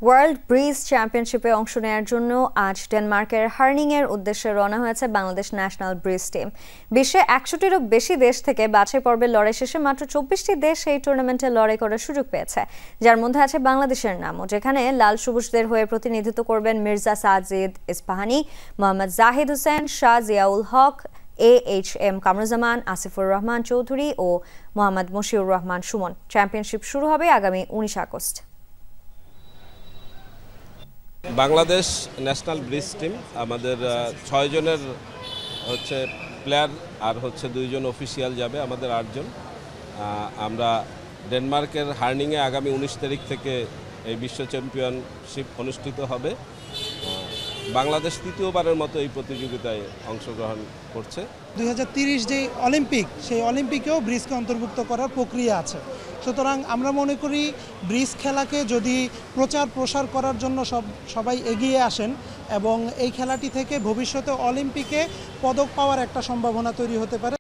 World bridge চ্যাম্পিয়নশিপে অংশ নেওয়ার জন্য আজ ডেনমার্কের হার্নিংয়ের উদ্দেশ্যে রওনা হয়েছে বাংলাদেশ ন্যাশনাল ব্রিজ টিম। বিশ্বে ১০০টিরও বেশি দেশ থেকে বাছাই পর্বের লড়াই শেষে মাত্র ২৪টি দেশ এই টুর্নামেন্টে লড়াই করার সুযোগ পেয়েছে, যার মধ্যে আছে বাংলাদেশের নামও, যেখানে লাল সবুজদের হয়ে প্রতিনিধিত্ব করবেন মির্জা সাজিদ ইস্পাহানি, মোহাম্মদ জাহিদ হোসেন, শাহ জিয়াউল হক, AHM কামরুজ্জামান, আসিফুর রহমান চৌধুরী ও মোহাম্মদ মশিউর রহমান সুমন। চ্যাম্পিয়নশিপ শুরু হবে আগামী ১৯ August. Bangladesh national bridge team আমাদের ৬ জনের প্লেয়ার আর ২ জন অফিসিয়াল যাবে, আমাদের ৮ জন। আমরা ডেনমার্কের হার্নিংয়ে আগামী ১৯ তারিখ থেকে এই বিশ্ব চ্যাম্পিয়নশিপ অনুষ্ঠিত হবে। বাংলাদেশ তৃতীয়বারের মতো এই প্রতিযোগিতায় অংশগ্রহণ করছে। ২০৩০ যে অলিম্পিক, সেই অলিম্পিকেও ব্রিজকে অন্তর্ভুক্ত করার প্রক্রিয়া আছে। সুতরাং আমরা মনে করি ব্রিজ খেলাকে যদি প্রচার প্রসার করার জন্য সবাই এগিয়ে আসেন এবং এই খেলাটি থেকে ভবিষ্যতে অলিম্পিকে পদক পাওয়ার একটা সম্ভাবনা তৈরি হতে পারে।